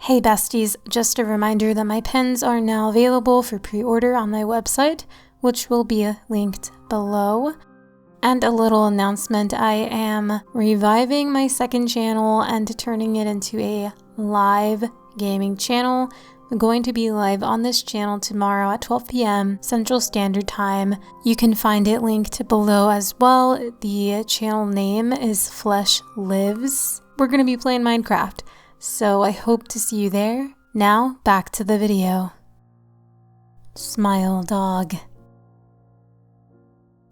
Hey besties, just a reminder that my pins are now available for pre-order on my website, which will be linked below. And a little announcement, I am reviving my second channel and turning it into a live gaming channel. I'm going to be live on this channel tomorrow at 12 p.m. Central Standard Time. You can find it linked below as well. The channel name is Flesh Lives. We're going to be playing Minecraft, so I hope to see you there. Now, back to the video. Smile Dog.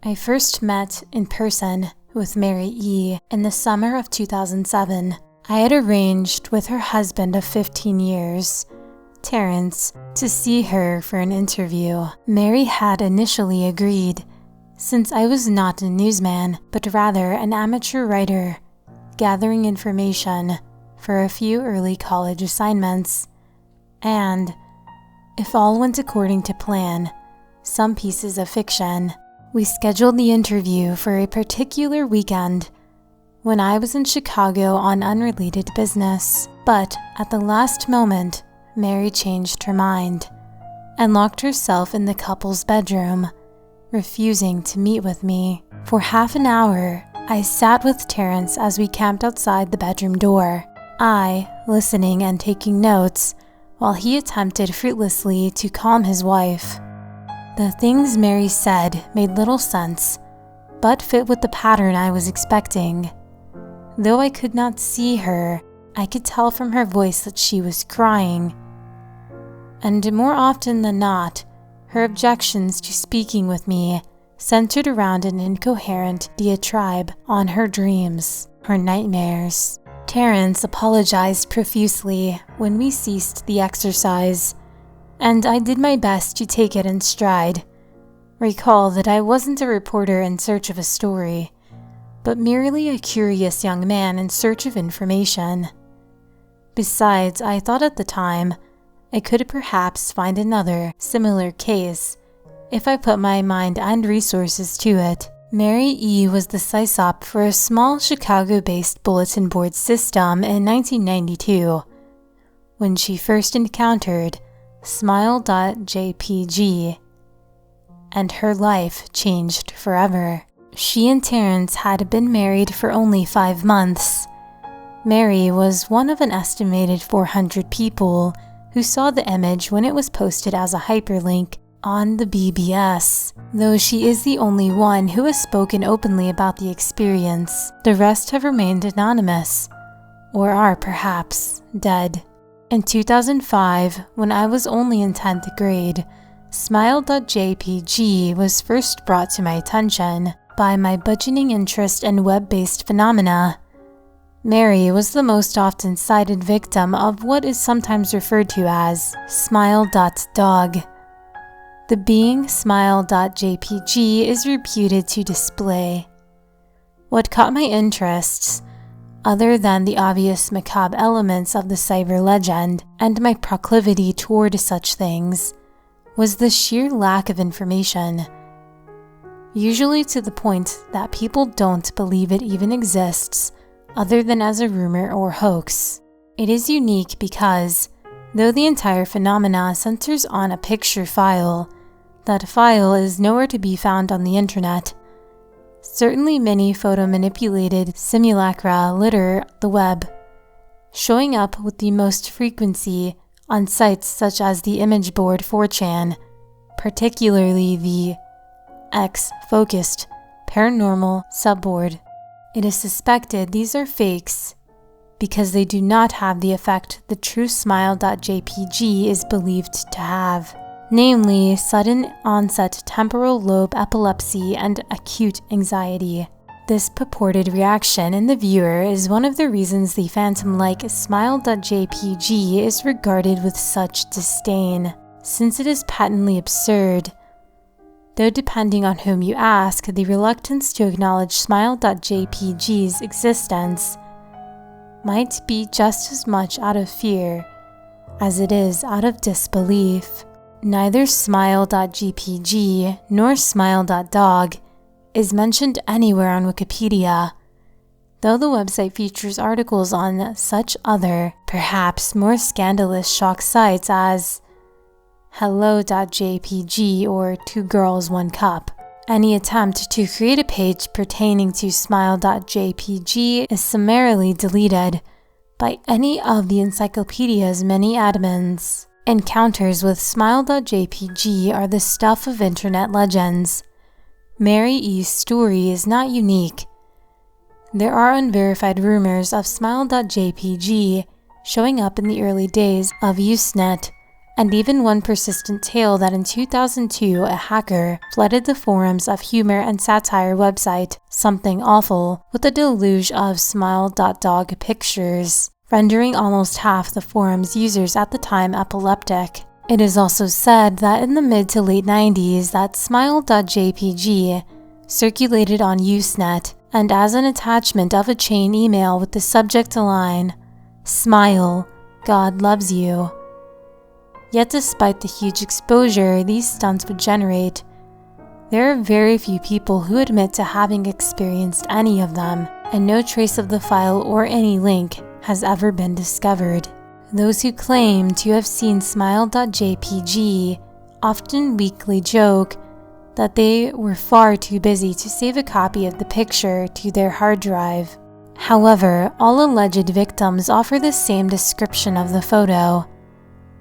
I first met in person with Mary E. in the summer of 2007. I had arranged with her husband of 15 years, Terrence, to see her for an interview. Mary had initially agreed, since I was not a newsman, but rather an amateur writer, gathering information for a few early college assignments, and, if all went according to plan, some pieces of fiction. We scheduled the interview for a particular weekend when I was in Chicago on unrelated business, but at the last moment, Mary changed her mind and locked herself in the couple's bedroom, refusing to meet with me. For half an hour, I sat with Terrence as we camped outside the bedroom door, I listening and taking notes while he attempted fruitlessly to calm his wife. The things Mary said made little sense, but fit with the pattern I was expecting. Though I could not see her, I could tell from her voice that she was crying. And more often than not, her objections to speaking with me centered around an incoherent diatribe on her dreams, her nightmares. Terrence apologized profusely when we ceased the exercise, and I did my best to take it in stride. Recall that I wasn't a reporter in search of a story, but merely a curious young man in search of information. Besides, I thought at the time I could perhaps find another similar case if I put my mind and resources to it. Mary E. was the sysop for a small Chicago-based bulletin board system in 1992, when she first encountered Smile.jpg, and her life changed forever. She and Terrence had been married for only 5 months. Mary was one of an estimated 400 people who saw the image when it was posted as a hyperlink on the BBS, though she is the only one who has spoken openly about the experience. The rest have remained anonymous, or are perhaps dead. In 2005, when I was only in 10th grade, Smile.jpg was first brought to my attention by my burgeoning interest in web-based phenomena. Mary was the most often cited victim of what is sometimes referred to as Smile.dog. The being Smile.jpg is reputed to display. What caught my interests, other than the obvious macabre elements of the cyber legend and my proclivity toward such things, was the sheer lack of information, usually to the point that people don't believe it even exists other than as a rumor or hoax. It is unique because, though the entire phenomena centers on a picture file, that file is nowhere to be found on the internet. Certainly many photo-manipulated simulacra litter the web, showing up with the most frequency on sites such as the image board 4chan, particularly the X-focused paranormal subboard. It is suspected these are fakes because they do not have the effect the true Smile.jpg is believed to have, namely sudden onset temporal lobe epilepsy and acute anxiety. This purported reaction in the viewer is one of the reasons the phantom-like Smile.jpg is regarded with such disdain, since it is patently absurd. Though depending on whom you ask, the reluctance to acknowledge Smile.jpg's existence might be just as much out of fear as it is out of disbelief. Neither Smile.jpg nor Smile.dog is mentioned anywhere on Wikipedia, though the website features articles on such other, perhaps more scandalous shock sites as hello.jpg or 2 girls 1 cup. Any attempt to create a page pertaining to smile.jpg is summarily deleted by any of the encyclopedia's many admins. Encounters with smile.jpg are the stuff of internet legends. Mary E's story is not unique. There are unverified rumors of smile.jpg showing up in the early days of Usenet, and even one persistent tale that in 2002 a hacker flooded the forums of humor and satire website Something Awful with a deluge of smile.dog pictures, rendering almost half the forum's users at the time epileptic. It is also said that in the mid to late 90s that smile.jpg circulated on Usenet and as an attachment of a chain email with the subject line, "Smile, God loves you." Yet despite the huge exposure these stunts would generate, there are very few people who admit to having experienced any of them, and no trace of the file or any link has ever been discovered. Those who claim to have seen smile.jpg often weakly joke that they were far too busy to save a copy of the picture to their hard drive. However, all alleged victims offer the same description of the photo: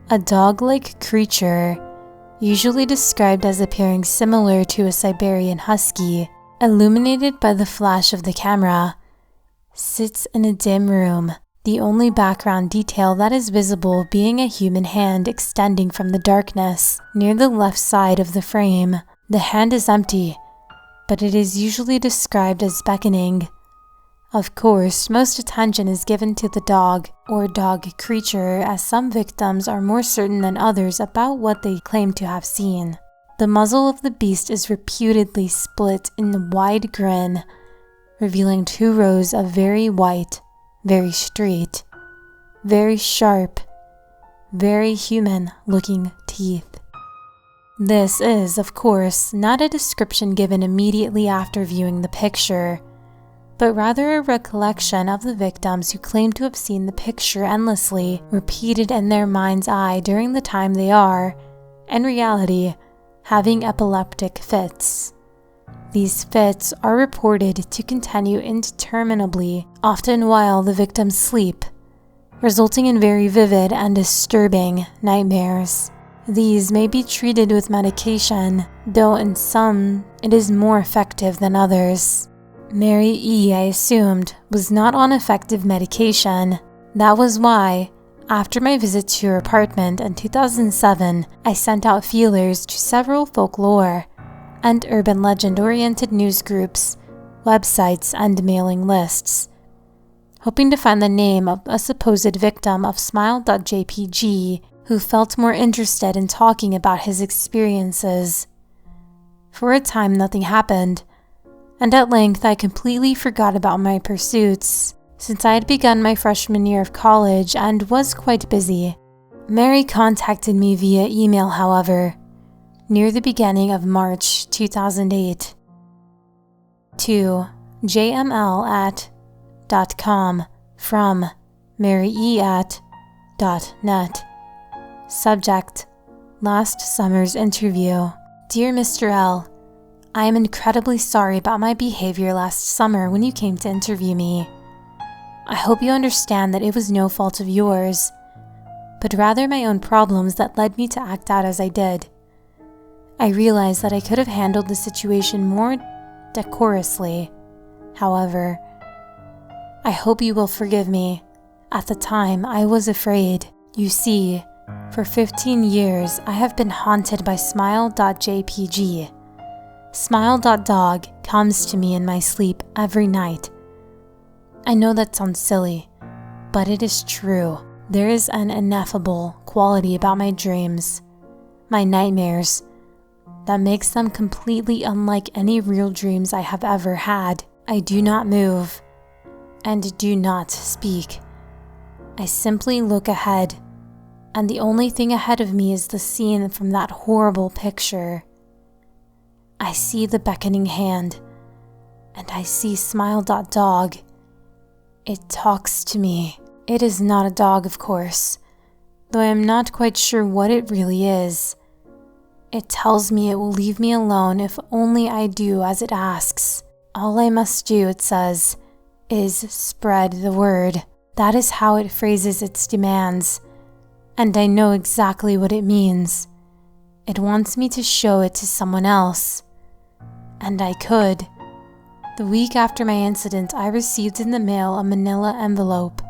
a dog-like creature, usually described as appearing similar to a Siberian husky, illuminated by the flash of the camera, sits in a dim room, the only background detail that is visible being a human hand extending from the darkness near the left side of the frame. The hand is empty, but it is usually described as beckoning. Of course, most attention is given to the dog or dog creature, as some victims are more certain than others about what they claim to have seen. The muzzle of the beast is reputedly split in a wide grin, revealing 2 rows of very white, very straight, very sharp, very human-looking teeth. This is, of course, not a description given immediately after viewing the picture, but rather a recollection of the victims who claim to have seen the picture endlessly repeated in their mind's eye during the time they are, in reality, having epileptic fits. These fits are reported to continue interminably, often while the victims sleep, resulting in very vivid and disturbing nightmares. These may be treated with medication, though in some it is more effective than others. Mary E., I assumed, was not on effective medication. That was why, after my visit to her apartment in 2007, I sent out feelers to several folklore and urban legend-oriented news groups, websites, and mailing lists, hoping to find the name of a supposed victim of smile.jpg who felt more interested in talking about his experiences. For a time, nothing happened, and at length I completely forgot about my pursuits, since I had begun my freshman year of college and was quite busy. Mary contacted me via email, however, near the beginning of March 2008, to jml@.com from marye@.net. Subject: Last summer's interview. Dear Mr. L., I am incredibly sorry about my behavior last summer when you came to interview me. I hope you understand that it was no fault of yours, but rather my own problems that led me to act out as I did. I realize that I could have handled the situation more decorously. However, I hope you will forgive me. At the time, I was afraid. You see, for 15 years, I have been haunted by smile.jpg. Smile.dog comes to me in my sleep every night. I know that sounds silly, but it is true. There is an ineffable quality about my dreams, my nightmares, that makes them completely unlike any real dreams I have ever had. I do not move and do not speak. I simply look ahead, and the only thing ahead of me is the scene from that horrible picture. I see the beckoning hand, and I see smile.dog It talks to me. It is not a dog, of course, though I am not quite sure what it really is. It tells me it will leave me alone if only I do as it asks. All I must do, it says, is spread the word. That is how it phrases its demands, and I know exactly what it means. It wants me to show it to someone else. And I could. The week after my incident, I received in the mail a manila envelope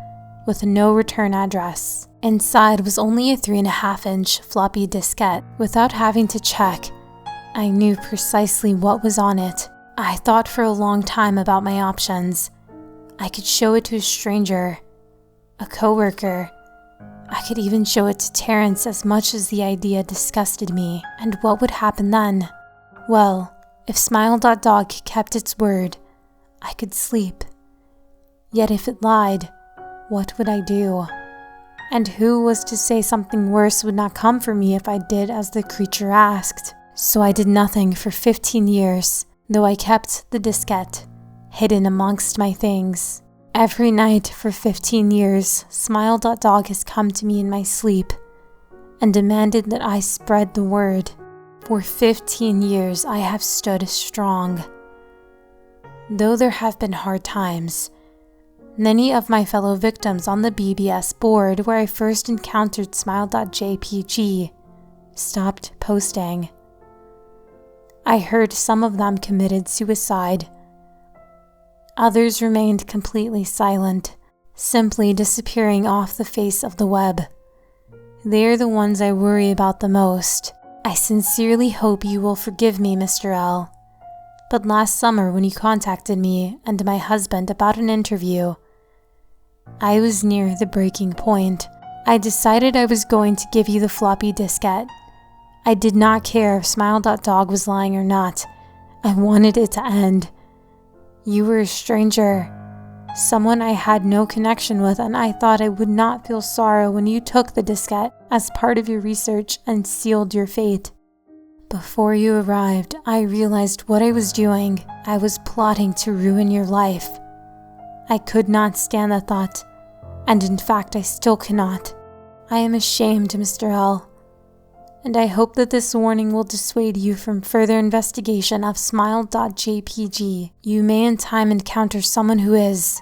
with no return address. Inside was only a 3.5-inch floppy diskette. Without having to check, I knew precisely what was on it. I thought for a long time about my options. I could show it to a stranger, a coworker. I could even show it to Terrence, as much as the idea disgusted me. And what would happen then? Well, if Smile.dog kept its word, I could sleep. Yet if it lied, what would I do? And who was to say something worse would not come for me if I did as the creature asked? So I did nothing for 15 years, though I kept the diskette hidden amongst my things. Every night for 15 years, Smile.dog has come to me in my sleep and demanded that I spread the word. For 15 years, I have stood strong. Though there have been hard times, many of my fellow victims on the BBS board where I first encountered Smile.jpg stopped posting. I heard some of them committed suicide. Others remained completely silent, simply disappearing off the face of the web. They are the ones I worry about the most. I sincerely hope you will forgive me, Mr. L. But last summer when you contacted me and my husband about an interview, I was near the breaking point. I decided I was going to give you the floppy diskette. I did not care if Smile.dog was lying or not. I wanted it to end. You were a stranger, someone I had no connection with, and I thought I would not feel sorrow when you took the diskette as part of your research and sealed your fate. Before you arrived, I realized what I was doing. I was plotting to ruin your life. I could not stand the thought, and in fact I still cannot. I am ashamed, Mr. L, and I hope that this warning will dissuade you from further investigation of Smile.jpg. You may in time encounter someone who is,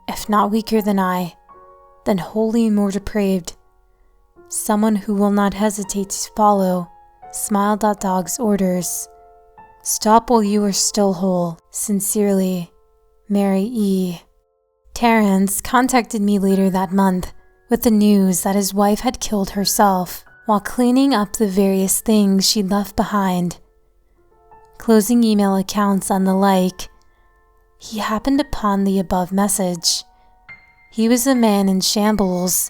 if not weaker than I, then wholly more depraved. Someone who will not hesitate to follow Smile.dog's orders. Stop while you are still whole. Sincerely, Mary E. Terrence contacted me later that month with the news that his wife had killed herself while cleaning up the various things she'd left behind, closing email accounts and the like. He happened upon the above message. He was a man in shambles.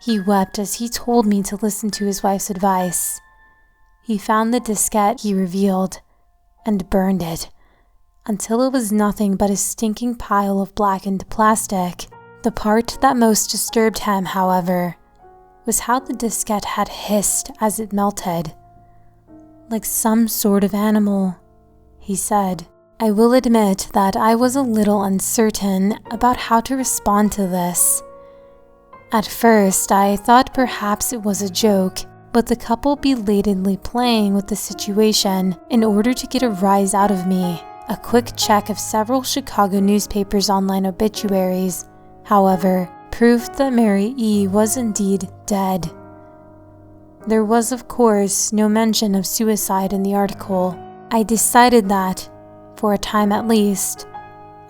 He wept as he told me to listen to his wife's advice. He found the diskette he revealed and burned it until it was nothing but a stinking pile of blackened plastic. The part that most disturbed him, however, was how the diskette had hissed as it melted. Like some sort of animal, he said. I will admit that I was a little uncertain about how to respond to this. At first, I thought perhaps it was a joke, but the couple belatedly playing with the situation in order to get a rise out of me. A quick check of several Chicago newspapers' online obituaries, however, proved that Mary E. was indeed dead. There was, of course, no mention of suicide in the article. I decided that, for a time at least,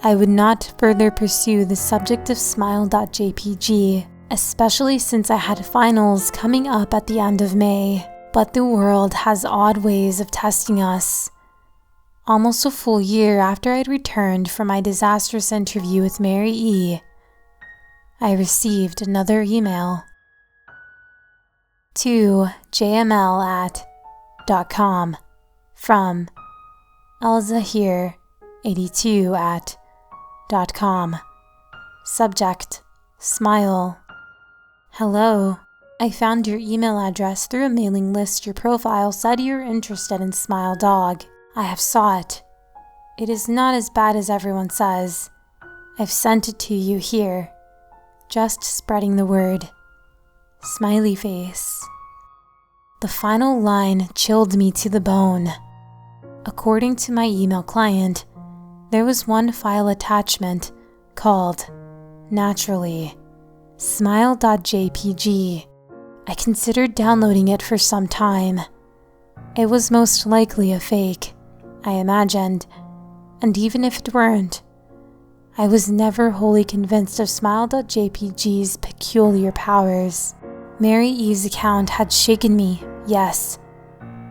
I would not further pursue the subject of Smile.jpg, especially since I had finals coming up at the end of May. But the world has odd ways of testing us. Almost a full year after I'd returned from my disastrous interview with Mary E., I received another email. To jml@.com from elzahir82@.com. Subject: Smile. Hello. I found your email address through a mailing list. Your profile said you're interested in Smile.dog. I have saw it. It is not as bad as everyone says. I've sent it to you here. Just spreading the word. Smiley face. The final line chilled me to the bone. According to my email client, there was one file attachment called, naturally, smile.jpg. I considered downloading it for some time. It was most likely a fake, I imagined, and even if it weren't, I was never wholly convinced of smile.jpg's peculiar powers. Mary E's account had shaken me, yes,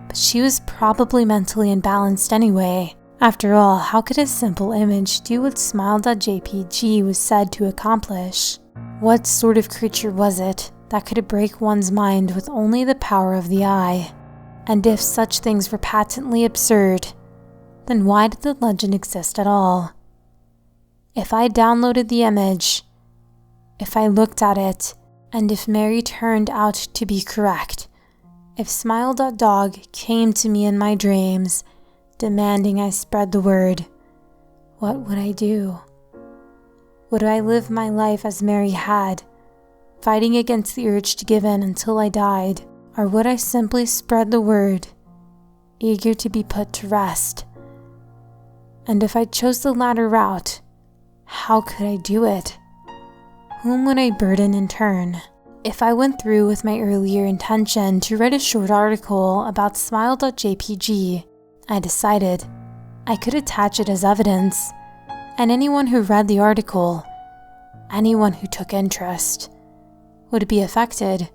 but she was probably mentally imbalanced anyway. After all, how could a simple image do what smile.jpg was said to accomplish? What sort of creature was it that could break one's mind with only the power of the eye? And if such things were patently absurd, then why did the legend exist at all? If I downloaded the image, if I looked at it, and if Mary turned out to be correct, if smile.dog came to me in my dreams, demanding I spread the word, what would I do? Would I live my life as Mary had, fighting against the urge to give in until I died, or would I simply spread the word, eager to be put to rest? And if I chose the latter route, how could I do it? Whom would I burden in turn? If I went through with my earlier intention to write a short article about smile.jpg, I decided I could attach it as evidence, and anyone who read the article, anyone who took interest, would be affected.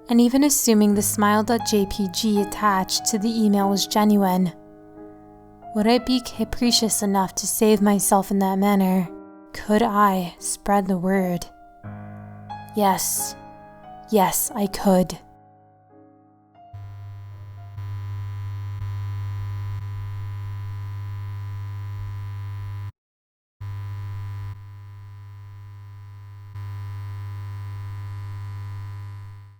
And even assuming the smile.jpg attached to the email was genuine, would I be capricious enough to save myself in that manner? Could I spread the word? Yes, I could.